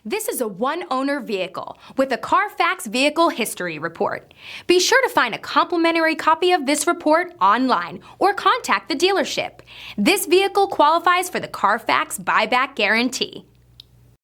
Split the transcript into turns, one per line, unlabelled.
This is a one-owner vehicle with a CARFAX Vehicle History Report. Be sure to find a complimentary copy of this report online or contact the dealership. This vehicle qualifies for the CARFAX Buyback Guarantee.